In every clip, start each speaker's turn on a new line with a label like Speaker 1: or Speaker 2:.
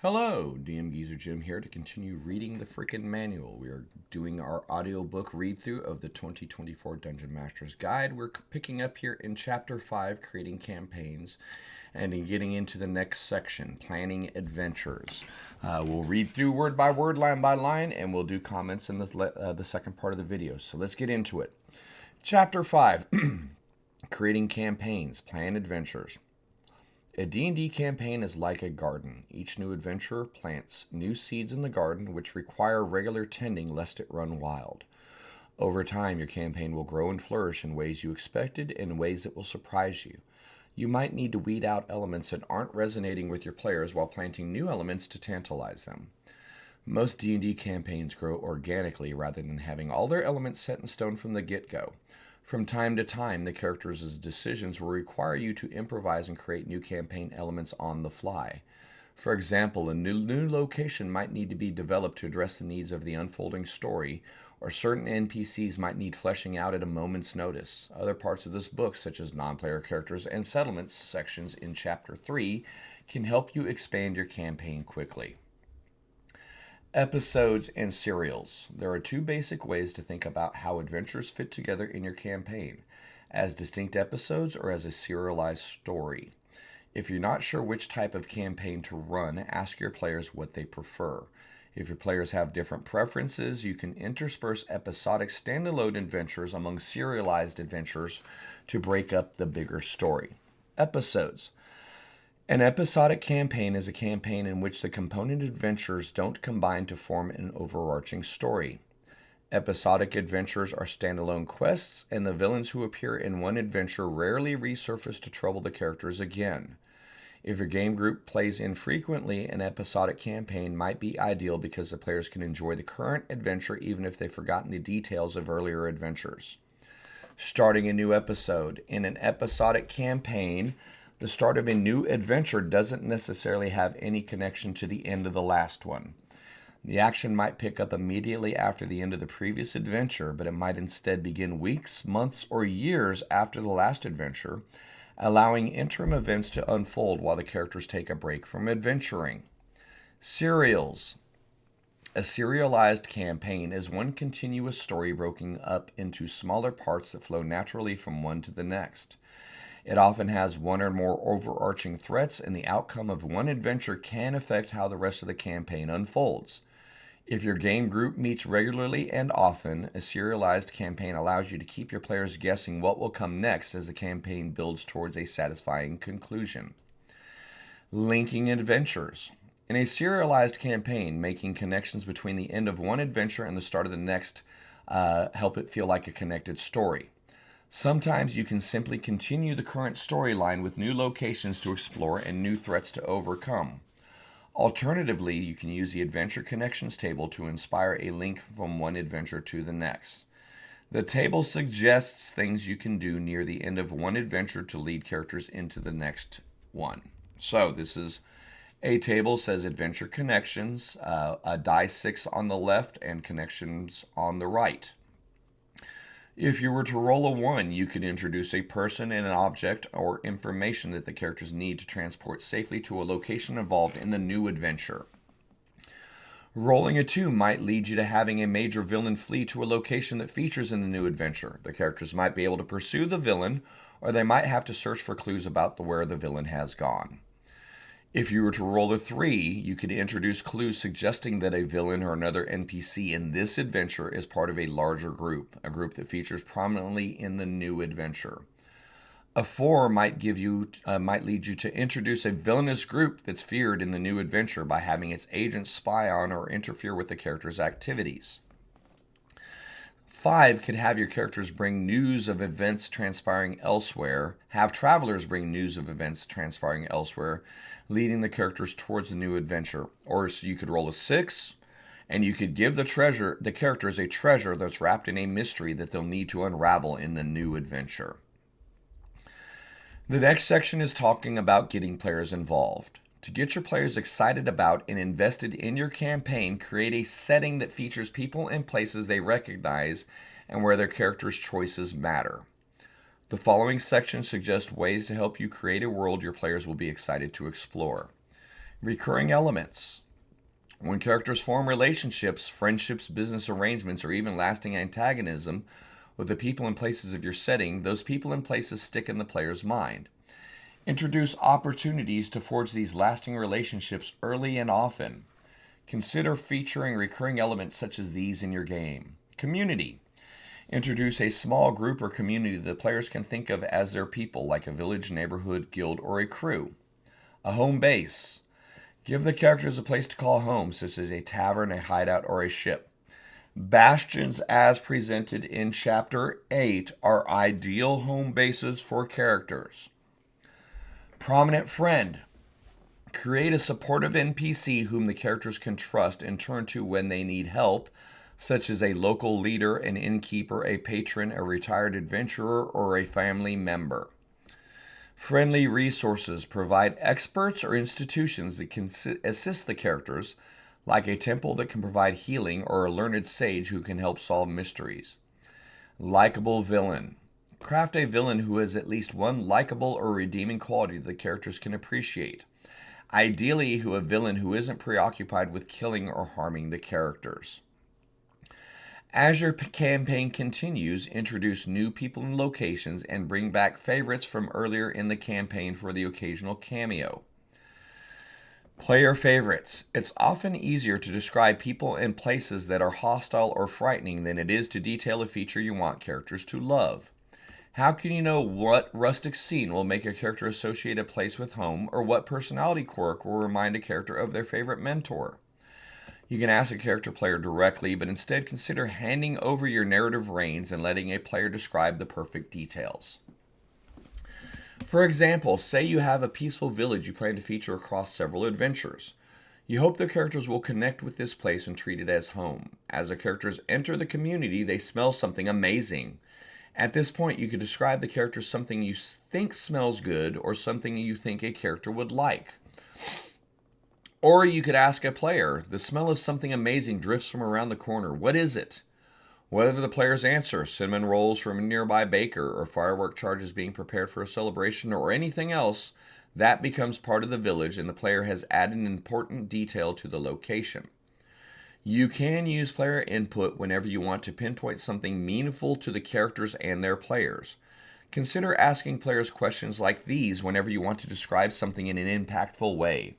Speaker 1: Hello, DM Geezer Jim here to continue reading the freaking manual. We are doing our audiobook read through of the 2024 Dungeon Master's Guide. We're picking up here in Chapter 5, Creating Campaigns, and in getting into the next section, Planning Adventures. We'll read through word by word, line by line, and we'll do comments in the second part of the video. So let's get into it. Chapter 5, Creating Campaigns, Plan Adventures. A D&D campaign is like a garden. Each new adventurer plants new seeds in the garden which require regular tending lest it run wild. Over time, your campaign will grow and flourish in ways you expected and in ways that will surprise you. You might need to weed out elements that aren't resonating with your players while planting new elements to tantalize them. Most D&D campaigns grow organically rather than having all their elements set in stone from the get-go. From time to time, the characters' decisions will require you to improvise and create new campaign elements on the fly. For example, a new location might need to be developed to address the needs of the unfolding story, or certain NPCs might need fleshing out at a moment's notice. Other parts of this book, such as non-player characters and settlements sections in Chapter 3, can help you expand your campaign quickly. Episodes and serials. There are two basic ways to think about how adventures fit together in your campaign, as distinct episodes or as a serialized story. If you're not sure which type of campaign to run, ask your players what they prefer. If your players have different preferences, you can intersperse episodic standalone adventures among serialized adventures to break up the bigger story. Episodes. An episodic campaign is a campaign in which the component adventures don't combine to form an overarching story. Episodic adventures are standalone quests, and the villains who appear in one adventure rarely resurface to trouble the characters again. If your game group plays infrequently, an episodic campaign might be ideal because the players can enjoy the current adventure even if they've forgotten the details of earlier adventures. Starting a new episode. In an episodic campaign, the start of a new adventure doesn't necessarily have any connection to the end of the last one. The action might pick up immediately after the end of the previous adventure, but it might instead begin weeks, months, or years after the last adventure, allowing interim events to unfold while the characters take a break from adventuring. Serials. A serialized campaign is one continuous story broken up into smaller parts that flow naturally from one to the next. It often has one or more overarching threats, and the outcome of one adventure can affect how the rest of the campaign unfolds. If your game group meets regularly and often, a serialized campaign allows you to keep your players guessing what will come next as the campaign builds towards a satisfying conclusion. Linking adventures. In a serialized campaign, making connections between the end of one adventure and the start of the next help it feel like a connected story. Sometimes you can simply continue the current storyline with new locations to explore and new threats to overcome. Alternatively, you can use the Adventure Connections table to inspire a link from one adventure to the next. The table suggests things you can do near the end of one adventure to lead characters into the next one. So this is a table, says Adventure Connections, a die 6 on the left and connections on the right. If you were to roll a 1, you could introduce a person and an object or information that the characters need to transport safely to a location involved in the new adventure. Rolling a 2 might lead you to having a major villain flee to a location that features in the new adventure. The characters might be able to pursue the villain, or they might have to search for clues about where the villain has gone. If you were to roll a 3, you could introduce clues suggesting that a villain or another NPC in this adventure is part of a larger group, a group that features prominently in the new adventure. A 4 might lead you to introduce a villainous group that's feared in the new adventure by having its agents spy on or interfere with the character's activities. 5 could have your characters bring news of events transpiring elsewhere, have travelers bring news of events transpiring elsewhere, leading the characters towards a new adventure. Or so you could roll a 6, and you could give the characters a treasure that's wrapped in a mystery that they'll need to unravel in the new adventure. The next section is talking about getting players involved. To get your players excited about and invested in your campaign, create a setting that features people and places they recognize and where their characters' choices matter. The following section suggests ways to help you create a world your players will be excited to explore. Recurring elements. When characters form relationships, friendships, business arrangements, or even lasting antagonism with the people and places of your setting, those people and places stick in the player's mind. Introduce opportunities to forge these lasting relationships early and often. Consider featuring recurring elements such as these in your game. Community. Introduce a small group or community that players can think of as their people, like a village, neighborhood, guild, or a crew. A home base. Give the characters a place to call home, such as a tavern, a hideout, or a ship. Bastions, as presented in Chapter 8, are ideal home bases for characters. Prominent friend. Create a supportive NPC whom the characters can trust and turn to when they need help, such as a local leader, an innkeeper, a patron, a retired adventurer, or a family member. Friendly resources. Provide experts or institutions that can assist the characters, like a temple that can provide healing or a learned sage who can help solve mysteries. Likeable villain. Craft a villain who has at least one likable or redeeming quality that the characters can appreciate. Ideally, a villain who isn't preoccupied with killing or harming the characters. As your campaign continues, introduce new people and locations and bring back favorites from earlier in the campaign for the occasional cameo. Player favorites. It's often easier to describe people and places that are hostile or frightening than it is to detail a feature you want characters to love. How can you know what rustic scene will make a character associate a place with home, or what personality quirk will remind a character of their favorite mentor? You can ask a character player directly, but instead consider handing over your narrative reins and letting a player describe the perfect details. For example, say you have a peaceful village you plan to feature across several adventures. You hope the characters will connect with this place and treat it as home. As the characters enter the community, they smell something amazing. At this point, you could describe the character something you think smells good or something you think a character would like. Or you could ask a player, the smell of something amazing drifts from around the corner. What is it? Whatever the players answer, cinnamon rolls from a nearby baker, or firework charges being prepared for a celebration, or anything else, that becomes part of the village and the player has added an important detail to the location. You can use player input whenever you want to pinpoint something meaningful to the characters and their players. Consider asking players questions like these whenever you want to describe something in an impactful way.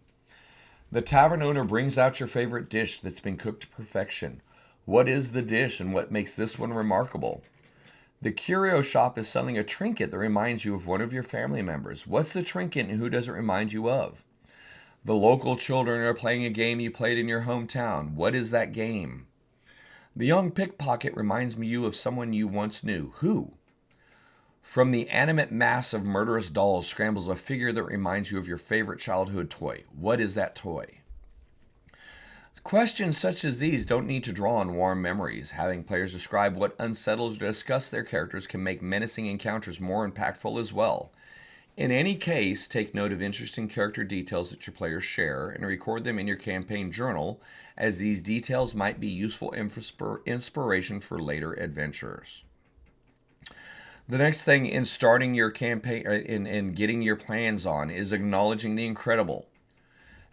Speaker 1: The tavern owner brings out your favorite dish that's been cooked to perfection. What is the dish and what makes this one remarkable? The curio shop is selling a trinket that reminds you of one of your family members. What's the trinket and who does it remind you of? The local children are playing a game you played in your hometown. What is that game? The young pickpocket reminds you of someone you once knew. Who? From the animate mass of murderous dolls scrambles a figure that reminds you of your favorite childhood toy. What is that toy? Questions such as these don't need to draw on warm memories. Having players describe what unsettles or disgusts their characters can make menacing encounters more impactful as well. In any case, take note of interesting character details that your players share and record them in your campaign journal, as these details might be useful inspiration for later adventures. The next thing in starting your campaign, in getting your plans on, is acknowledging the incredible.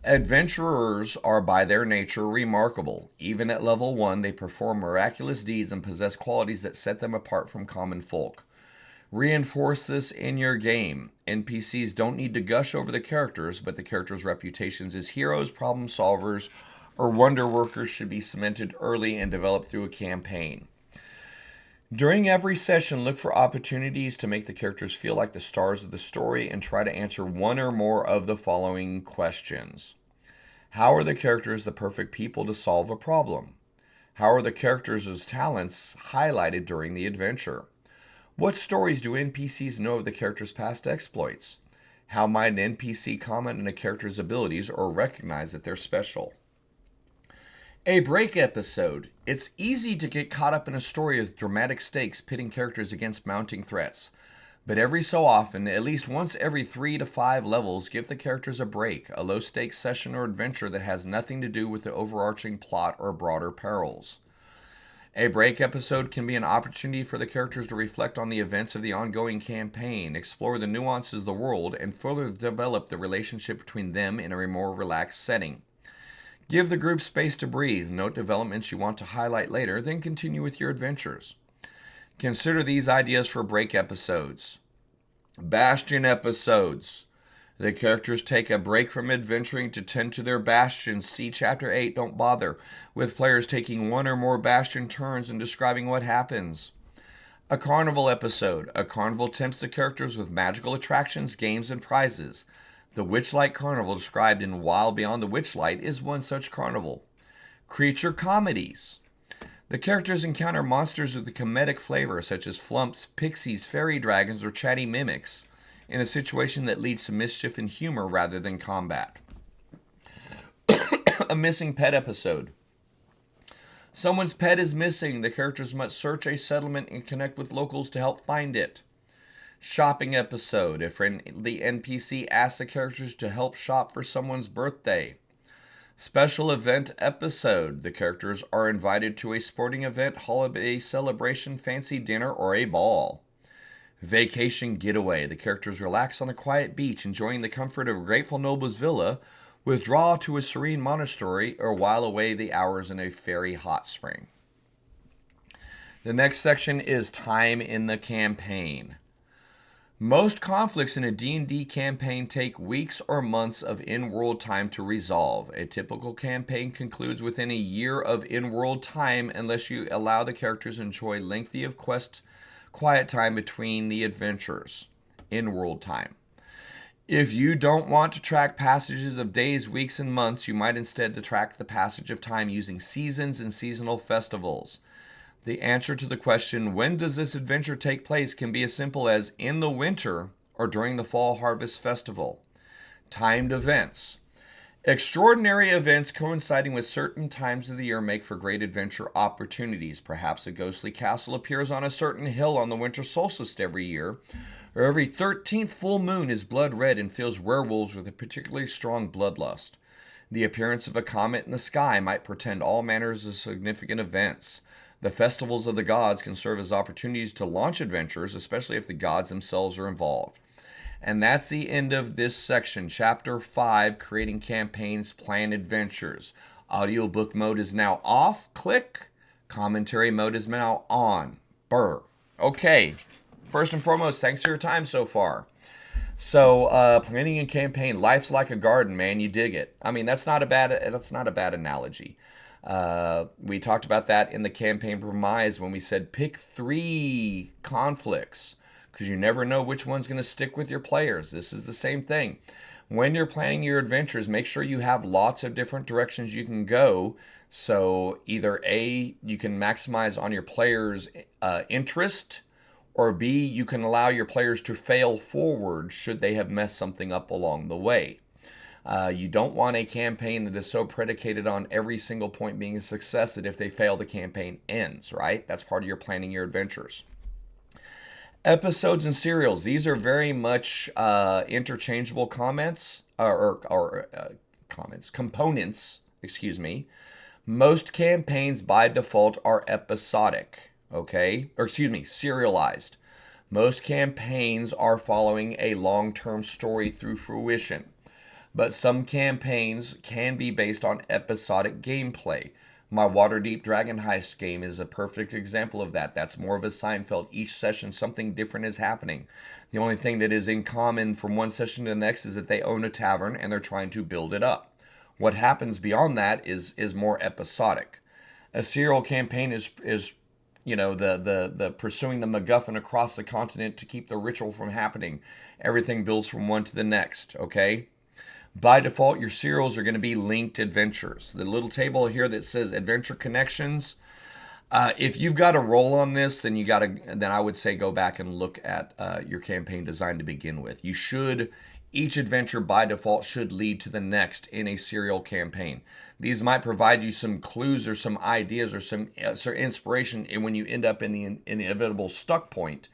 Speaker 1: Adventurers are by their nature remarkable. Even at level 1, they perform miraculous deeds and possess qualities that set them apart from common folk. Reinforce this in your game. NPCs don't need to gush over the characters, but the characters' reputations as heroes, problem solvers, or wonder workers should be cemented early and developed through a campaign. During every session, look for opportunities to make the characters feel like the stars of the story and try to answer one or more of the following questions. How are the characters the perfect people to solve a problem? How are the characters' talents highlighted during the adventure? What stories do NPCs know of the character's past exploits? How might an NPC comment on a character's abilities or recognize that they're special? A break episode. It's easy to get caught up in a story with dramatic stakes pitting characters against mounting threats. But every so often, at least once every 3 to 5 levels, give the characters a break, a low-stakes session or adventure that has nothing to do with the overarching plot or broader perils. A break episode can be an opportunity for the characters to reflect on the events of the ongoing campaign, explore the nuances of the world, and further develop the relationship between them in a more relaxed setting. Give the group space to breathe, note developments you want to highlight later, then continue with your adventures. Consider these ideas for break episodes. Bastion episodes. The characters take a break from adventuring to tend to their bastions. See Chapter 8, Don't Bother, with players taking one or more bastion turns and describing what happens. A carnival episode. A carnival tempts the characters with magical attractions, games, and prizes. The Witchlight Carnival, described in Wild Beyond the Witchlight, is one such carnival. Creature comedies. The characters encounter monsters with a comedic flavor, such as flumps, pixies, fairy dragons, or chatty mimics, in a situation that leads to mischief and humor rather than combat. A missing pet episode. Someone's pet is missing. The characters must search a settlement and connect with locals to help find it. Shopping episode. A friendly NPC asks the characters to help shop for someone's birthday. Special event episode. The characters are invited to a sporting event, holiday celebration, fancy dinner, or a ball. Vacation getaway. The characters relax on a quiet beach, enjoying the comfort of a grateful noble's villa, withdraw to a serene monastery, or while away the hours in a fairy hot spring. The next section is time in the campaign. Most conflicts in a D&D campaign take weeks or months of in-world time to resolve. A typical campaign concludes within a year of in-world time unless you allow the characters to enjoy lengthy of quest quiet time between the adventures. In-world time. If you don't want to track passages of days, weeks, and months, you might instead track the passage of time using seasons and seasonal festivals. The answer to the question, when does this adventure take place, can be as simple as in the winter or during the fall harvest festival. Timed events. Extraordinary events coinciding with certain times of the year make for great adventure opportunities. Perhaps a ghostly castle appears on a certain hill on the winter solstice every year, or every 13th full moon is blood red and fills werewolves with a particularly strong bloodlust. The appearance of a comet in the sky might portend all manners of significant events. The festivals of the gods can serve as opportunities to launch adventures, especially if the gods themselves are involved. And that's the end of this section, Chapter 5, Creating Campaigns, Plan Adventures. Audiobook mode is now off. Click. Commentary mode is now on. Burr. Okay. First and foremost, thanks for your time so far. So, planning a campaign, life's like a garden, man. You dig it. I mean, that's not a bad analogy. We talked about that in the campaign premise when we said pick 3 conflicts, because you never know which one's going to stick with your players. This is the same thing. When you're planning your adventures, make sure you have lots of different directions you can go. So either A, you can maximize on your players' interest, or B, you can allow your players to fail forward should they have messed something up along the way. You don't want a campaign that is so predicated on every single point being a success that if they fail, the campaign ends, right? That's part of your planning your adventures. Episodes and serials. These are very much interchangeable components, excuse me. Most campaigns by default are episodic, okay? Serialized. Most campaigns are following a long-term story through fruition. But some campaigns can be based on episodic gameplay. My Waterdeep Dragon Heist game is a perfect example of that. That's more of a Seinfeld. Each session, something different is happening. The only thing that is in common from one session to the next is that they own a tavern and they're trying to build it up. What happens beyond that is more episodic. A serial campaign is the pursuing the MacGuffin across the continent to keep the ritual from happening. Everything builds from one to the next, okay? By default, your serials are going to be linked adventures. The little table here that says Adventure Connections, if you've got a role on this, then I would say go back and look at your campaign design to begin with. Each adventure by default should lead to the next in a serial campaign. These might provide you some clues or some ideas or some inspiration, and when you end up in the inevitable stuck point,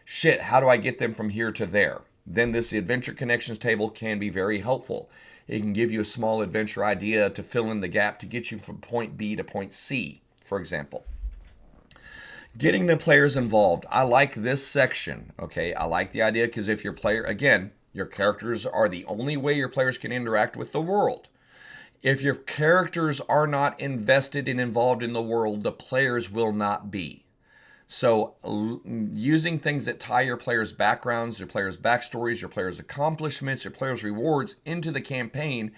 Speaker 1: shit, how do I get them from here to there? Then this Adventure Connections table can be very helpful. It can give you a small adventure idea to fill in the gap to get you from point B to point C, for example. Getting the players involved. I like this section. Okay, I like the idea because if your player, again, your characters are the only way your players can interact with the world. If your characters are not invested and involved in the world, the players will not be. So, using things that tie your players' backgrounds, your players' backstories, your players' accomplishments, your players' rewards into the campaign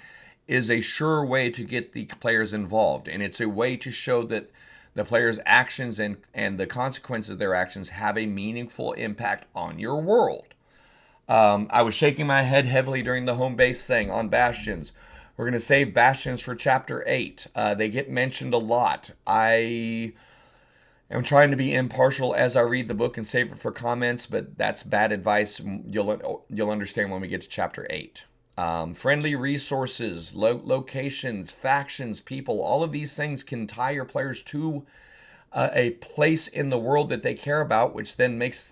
Speaker 1: is a sure way to get the players involved. And it's a way to show that the players' actions and the consequences of their actions have a meaningful impact on your world. I was shaking my head heavily during the home base thing on Bastions. We're going to save Bastions for Chapter 8. They get mentioned a lot. I'm trying to be impartial as I read the book and save it for comments, but that's bad advice. You'll understand when we get to Chapter 8. Friendly resources, locations, factions, people, all of these things can tie your players to a place in the world that they care about, which then makes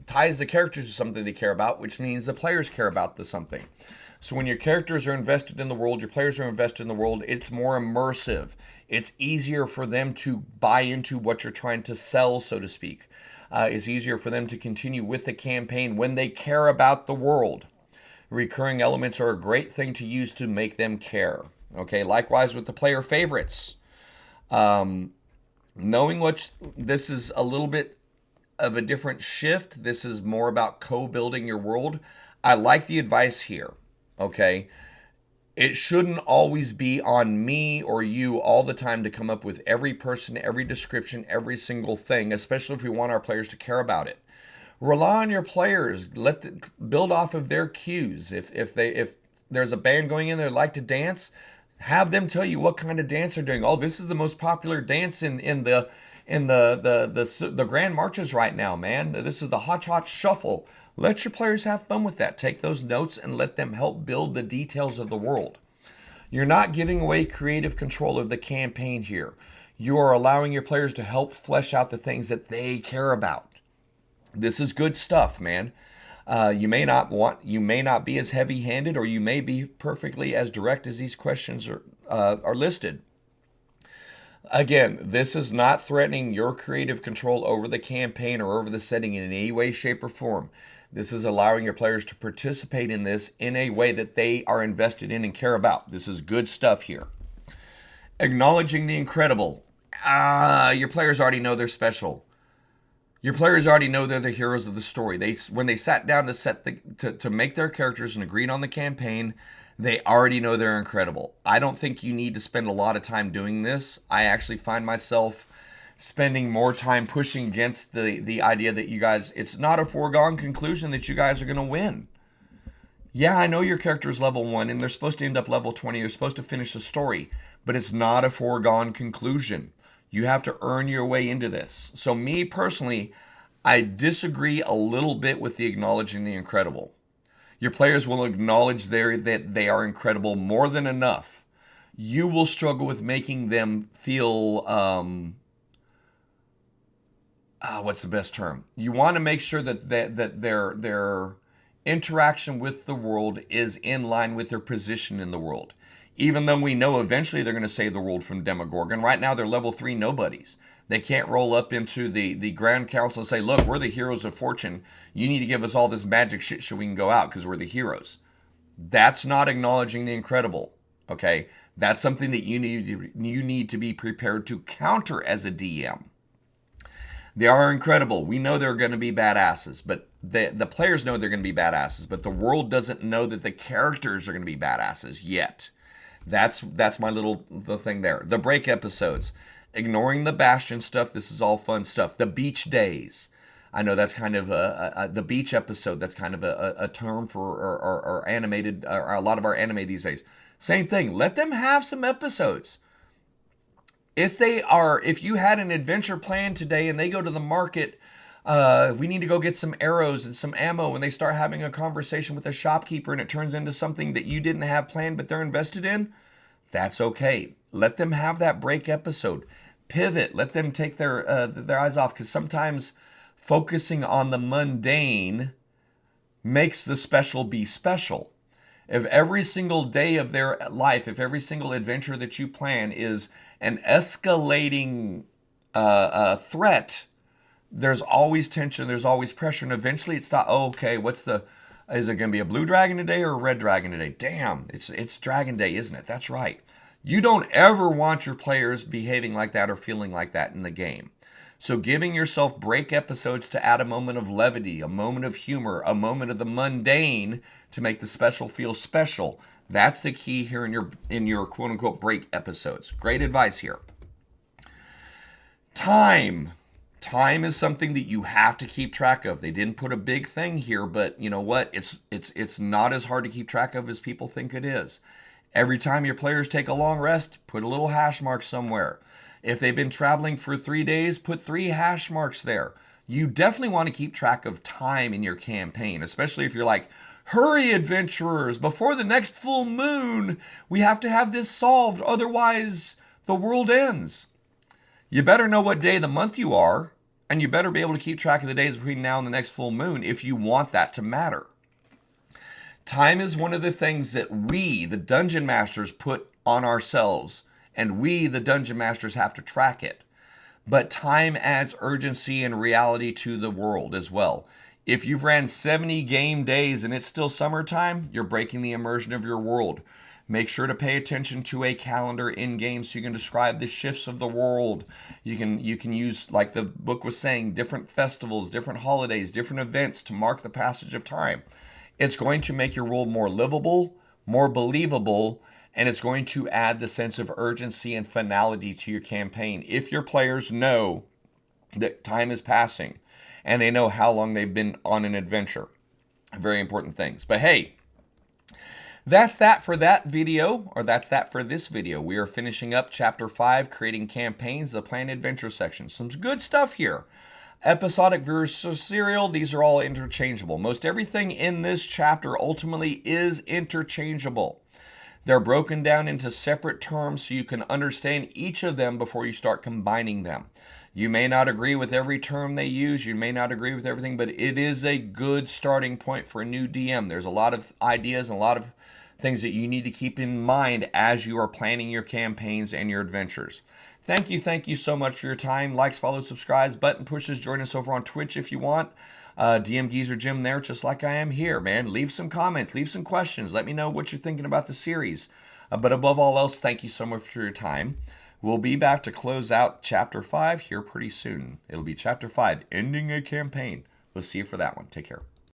Speaker 1: ties the characters to something they care about, which means the players care about the something. So when your characters are invested in the world, your players are invested in the world, it's more immersive. It's easier for them to buy into what you're trying to sell, so to speak. It's easier for them to continue with the campaign when they care about the world. Recurring elements are a great thing to use to make them care. Okay, likewise with the player favorites. Knowing this is a little bit of a different shift. This is more about co-building your world. I like the advice here. Okay, it shouldn't always be on me or you all the time to come up with every person, every description, every single thing, especially if we want our players to care about it. Rely on your players. Build off of their cues. If there's a band going in there that like to dance, have them tell you what kind of dance they're doing. Oh, this is the most popular dance in the grand marches right now, man. This is the hot shuffle. Let your players have fun with that. Take those notes and let them help build the details of the world. You're not giving away creative control of the campaign here. You are allowing your players to help flesh out the things that they care about. This is good stuff, man. You may not be as heavy-handed, or you may be perfectly as direct as these questions are listed. Again, this is not threatening your creative control over the campaign or over the setting in any way, shape, or form. This is allowing your players to participate in this in a way that they are invested in and care about. This is good stuff here. Acknowledging the incredible. Your players already know they're special. Your players already know they're the heroes of the story. When they sat down to make their characters and agreed on the campaign, they already know they're incredible. I don't think you need to spend a lot of time doing this. I actually find myself spending more time pushing against the idea that you guys, it's not a foregone conclusion that you guys are going to win. Yeah, I know your character is level 1 and they're supposed to end up level 20. They're supposed to finish the story, but it's not a foregone conclusion. You have to earn your way into this. So me personally, I disagree a little bit with the acknowledging the incredible. Your players will acknowledge that they are incredible more than enough. You will struggle with making them feel, what's the best term? You want to make sure that their interaction with the world is in line with their position in the world. Even though we know eventually they're going to save the world from Demogorgon. Right now they're level 3 nobodies. They can't roll up into the Grand Council and say, look, we're the heroes of fortune. You need to give us all this magic shit so we can go out because we're the heroes. That's not acknowledging the incredible. Okay? That's something that you need to be prepared to counter as a DM. They are incredible. We know they're going to be badasses, but the players know they're going to be badasses, but the world doesn't know that the characters are going to be badasses yet. That's my little thing there. The break episodes. Ignoring the Bastion stuff. This is all fun stuff. The beach days. I know that's kind of the beach episode. That's kind of a term for or animated, or a lot of our anime these days. Same thing. Let them have some episodes. If you had an adventure plan today and they go to the market, we need to go get some arrows and some ammo, and they start having a conversation with a shopkeeper and it turns into something that you didn't have planned but they're invested in, that's okay. Let them have that break episode. Pivot. Let them take their eyes off, because sometimes focusing on the mundane makes the special be special. If every single day of their life, if every single adventure that you plan is an escalating threat there's always tension, there's always pressure, and eventually it's not, oh, okay, is it going to be a blue dragon today or a red dragon today? Damn, it's dragon day, isn't it? That's right. You don't ever want your players behaving like that or feeling like that in the game. So giving yourself break episodes to add a moment of levity, a moment of humor, a moment of the mundane to make the special feel special. That's the key here in your quote unquote break episodes. Great advice here. Time. Time is something that you have to keep track of. They didn't put a big thing here, but you know what? It's not as hard to keep track of as people think it is. Every time your players take a long rest, put a little hash mark somewhere. If they've been traveling for 3 days, put 3 hash marks there. You definitely want to keep track of time in your campaign, especially if you're like, hurry, adventurers, before the next full moon, we have to have this solved, otherwise the world ends. You better know what day of the month you are, and you better be able to keep track of the days between now and the next full moon if you want that to matter. Time is one of the things that we, the dungeon masters, put on ourselves, and we, the dungeon masters, have to track it. But time adds urgency and reality to the world as well. If you've ran 70 game days and it's still summertime, you're breaking the immersion of your world. Make sure to pay attention to a calendar in game so you can describe the shifts of the world. You can use, like the book was saying, different festivals, different holidays, different events to mark the passage of time. It's going to make your world more livable, more believable, and it's going to add the sense of urgency and finality to your campaign. If your players know that time is passing and they know how long they've been on an adventure. Very important things. But hey, that's that for that video, or that's that for this video. We are finishing up Chapter 5, Creating Campaigns, the Planned Adventure section. Some good stuff here. Episodic versus serial, these are all interchangeable. Most everything in this chapter ultimately is interchangeable. They're broken down into separate terms so you can understand each of them before you start combining them. You may not agree with every term they use, you may not agree with everything, but it is a good starting point for a new DM. There's a lot of ideas and a lot of things that you need to keep in mind as you are planning your campaigns and your adventures. Thank you so much for your time. Likes, follows, subscribes, button pushes. Join us over on Twitch if you want. DM Geezer Jim there, just like I am here, man. Leave some comments, leave some questions. Let me know what you're thinking about the series. But above all else, thank you so much for your time. We'll be back to close out Chapter 5 here pretty soon. It'll be Chapter 5, Ending a Campaign. We'll see you for that one. Take care.